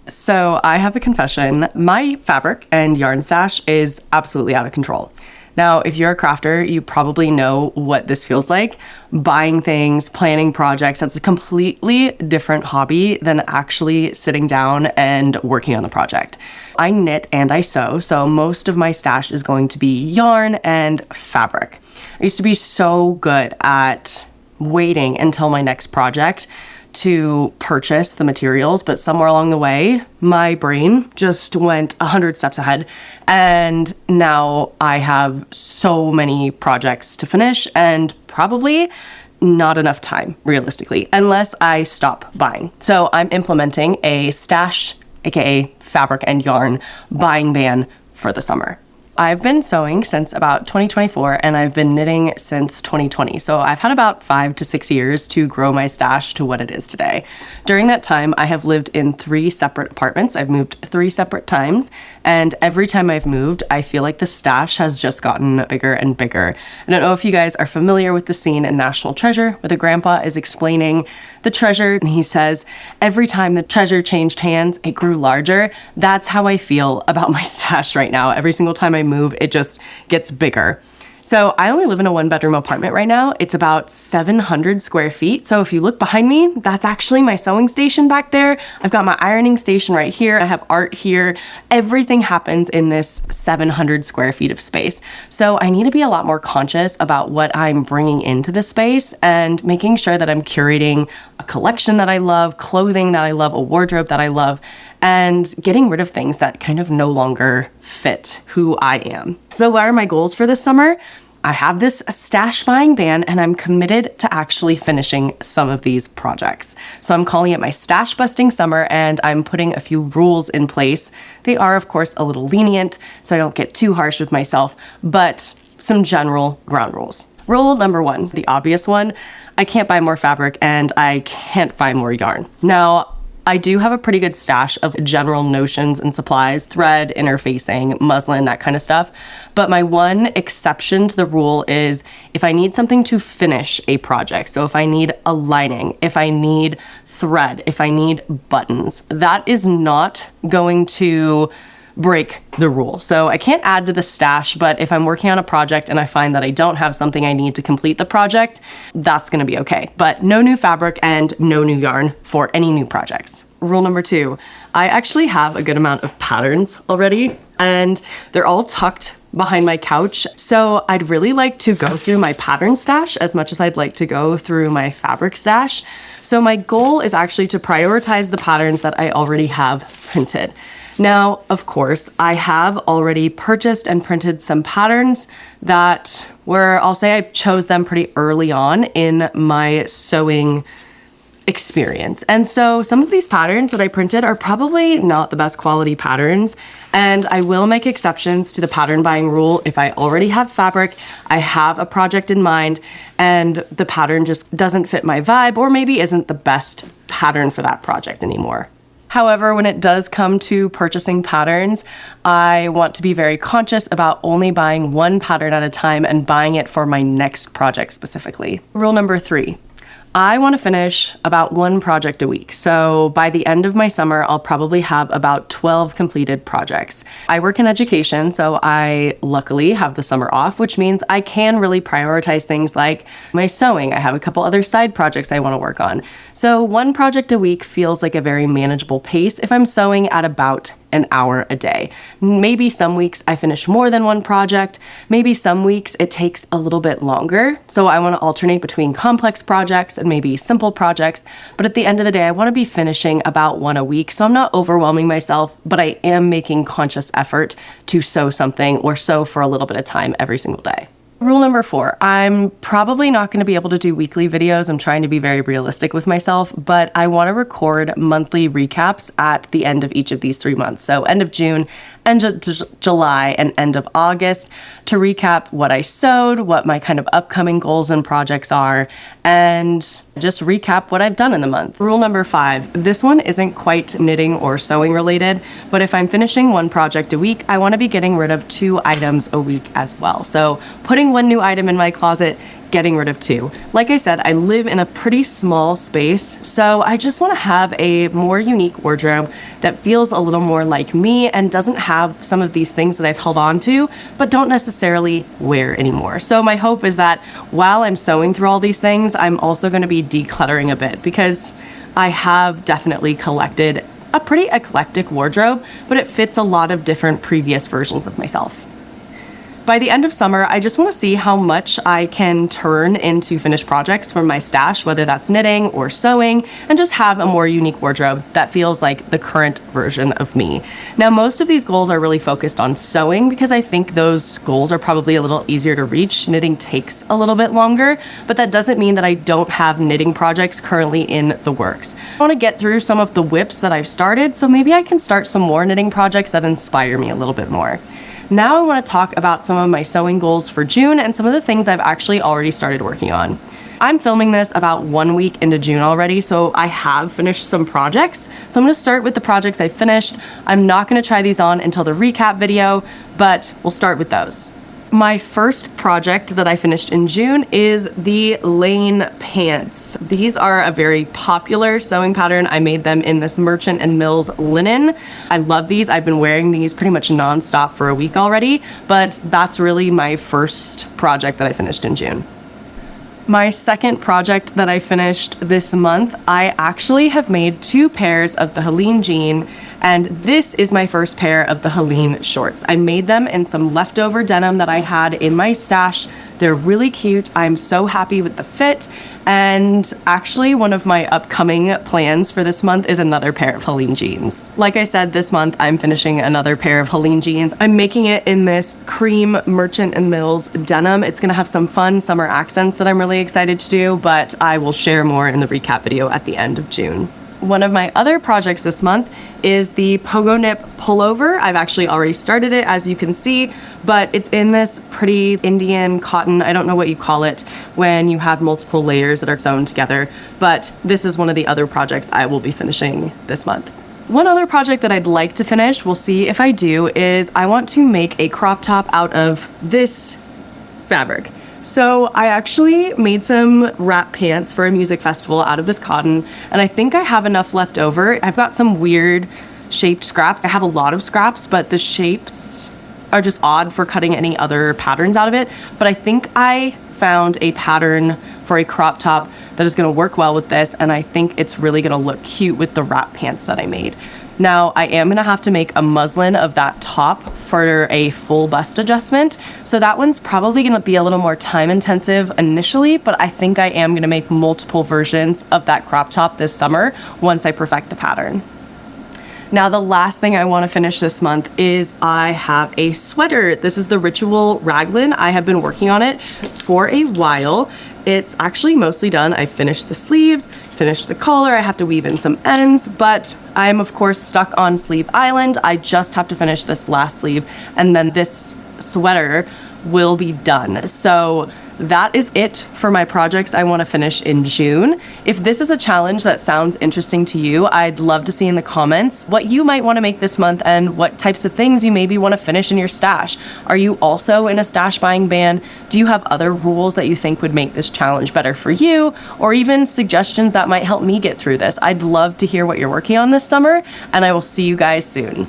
So I have a confession. My fabric and yarn stash is absolutely out of control. Now, if you're a crafter, you probably know what this feels like. Buying things, planning projects, that's a completely different hobby than actually sitting down and working on a project. I knit and I sew, so most of my stash is going to be yarn and fabric. I used to be so good at waiting until my next project to purchase the materials, but somewhere along the way, my brain just went 100 steps ahead. And now I have so many projects to finish and probably not enough time, realistically, unless I stop buying. So I'm implementing a stash, aka fabric and yarn, buying ban for the summer. I've been sewing since about 2024 and I've been knitting since 2020. So I've had about 5 to 6 years to grow my stash to what it is today. During that time, I have lived in 3 separate apartments. I've moved 3 separate times. And every time I've moved, I feel like the stash has just gotten bigger and bigger. I don't know if you guys are familiar with the scene in National Treasure where the grandpa is explaining the treasure and he says, every time the treasure changed hands, it grew larger. That's how I feel about my stash right now. Every single time I move, it just gets bigger. So I only live in a 1-bedroom apartment right now. It's about 700 square feet. So if you look behind me, that's actually my sewing station back there. I've got my ironing station right here. I have art here. Everything happens in this 700 square feet of space. So I need to be a lot more conscious about what I'm bringing into the space and making sure that I'm curating a collection that I love, clothing that I love, a wardrobe that I love, and getting rid of things that kind of no longer fit who I am. So what are my goals for this summer? I have this stash buying ban and I'm committed to actually finishing some of these projects. So I'm calling it my Stashbusting Summer and I'm putting a few rules in place. They are, of course, a little lenient, so I don't get too harsh with myself, but some general ground rules. Rule number 1, the obvious one, I can't buy more fabric and I can't buy more yarn. Now, I do have a pretty good stash of general notions and supplies, thread, interfacing, muslin, that kind of stuff. But my one exception to the rule is if I need something to finish a project. So if I need a lining, if I need thread, if I need buttons, that is not going to break the rule. So I can't add to the stash, but if I'm working on a project and I find that I don't have something I need to complete the project, that's gonna be okay. But no new fabric and no new yarn for any new projects. Rule number 2, I actually have a good amount of patterns already and they're all tucked behind my couch. So I'd really like to go through my pattern stash as much as I'd like to go through my fabric stash. So my goal is actually to prioritize the patterns that I already have printed. Now, of course, I have already purchased and printed some patterns that I'll say I chose them pretty early on in my sewing experience. And so some of these patterns that I printed are probably not the best quality patterns, and I will make exceptions to the pattern buying rule if I already have fabric, I have a project in mind, and the pattern just doesn't fit my vibe or maybe isn't the best pattern for that project anymore. However, when it does come to purchasing patterns, I want to be very conscious about only buying one pattern at a time and buying it for my next project specifically. Rule number 3. I want to finish about 1 project a week. So by the end of my summer, I'll probably have about 12 completed projects. I work in education, so I luckily have the summer off, which means I can really prioritize things like my sewing. I have a couple other side projects I want to work on. So 1 project a week feels like a very manageable pace if I'm sewing at about an hour a day. Maybe some weeks I finish more than 1 project. Maybe some weeks it takes a little bit longer. So I want to alternate between complex projects and maybe simple projects. But at the end of the day, I want to be finishing about 1 a week. So I'm not overwhelming myself, but I am making conscious effort to sew something or sew for a little bit of time every single day. Rule number 4, I'm probably not going to be able to do weekly videos. I'm trying to be very realistic with myself, but I want to record monthly recaps at the end of each of these 3 months. So end of June, end of July, and end of August to recap what I sewed, what my kind of upcoming goals and projects are, and just recap what I've done in the month. Rule number 5, this one isn't quite knitting or sewing related, but if I'm finishing 1 project a week, I want to be getting rid of 2 items a week as well. So putting 1 new item in my closet, getting rid of too. Like I said, I live in a pretty small space, so I just want to have a more unique wardrobe that feels a little more like me and doesn't have some of these things that I've held on to, but don't necessarily wear anymore. So my hope is that while I'm sewing through all these things, I'm also going to be decluttering a bit, because I have definitely collected a pretty eclectic wardrobe, but it fits a lot of different previous versions of myself. By the end of summer, I just want to see how much I can turn into finished projects from my stash, whether that's knitting or sewing, and just have a more unique wardrobe that feels like the current version of me. Now, most of these goals are really focused on sewing because I think those goals are probably a little easier to reach. Knitting takes a little bit longer, but that doesn't mean that I don't have knitting projects currently in the works. I want to get through some of the whips that I've started, so maybe I can start some more knitting projects that inspire me a little bit more. Now I want to talk about some of my sewing goals for June and some of the things I've actually already started working on. I'm filming this about 1 week into June already, so I have finished some projects. So I'm going to start with the projects I finished. I'm not going to try these on until the recap video, but we'll start with those. My first project that I finished in June is the Helene pants. These are a very popular sewing pattern. I made them in this Merchant and Mills linen. I love these. I've been wearing these pretty much nonstop for a week already, but that's really my first project that I finished in June. My second project that I finished this month, I actually have made 2 pairs of the Helene jean, and this is my first pair of the Helene shorts. I made them in some leftover denim that I had in my stash. They're really cute. I'm so happy with the fit. And actually, one of my upcoming plans for this month is another pair of Helene jeans. Like I said, this month I'm finishing another pair of Helene jeans. I'm making it in this cream Merchant and Mills denim. It's gonna have some fun summer accents that I'm really excited to do, but I will share more in the recap video at the end of June. One of my other projects this month is the Pogonip Pullover. I've actually already started it, as you can see, but it's in this pretty Indian cotton. I don't know what you call it when you have multiple layers that are sewn together, but this is one of the other projects I will be finishing this month. One other project that I'd like to finish, we'll see if I do, is I want to make a crop top out of this fabric. So I actually made some wrap pants for a music festival out of this cotton, and I think I have enough left over. I've got some weird shaped scraps. I have a lot of scraps, but the shapes are just odd for cutting any other patterns out of it. But I think I found a pattern for a crop top that is gonna work well with this, and I think it's really gonna look cute with the wrap pants that I made. Now, I am gonna have to make a muslin of that top for a full bust adjustment. So that one's probably gonna be a little more time intensive initially, but I think I am gonna make multiple versions of that crop top this summer once I perfect the pattern. Now, the last thing I want to finish this month is I have a sweater. This is the Ritual Raglan. I have been working on it for a while. It's actually mostly done. I finished the sleeves, finished the collar. I have to weave in some ends, but I'm of course stuck on Sleeve Island. I just have to finish this last sleeve, and then this sweater will be done. So that is it for my projects I want to finish in June. If this is a challenge that sounds interesting to you, I'd love to see in the comments what you might want to make this month and what types of things you maybe want to finish in your stash. Are you also in a stash buying ban? Do you have other rules that you think would make this challenge better for you, or even suggestions that might help me get through this? I'd love to hear what you're working on this summer, and I will see you guys soon.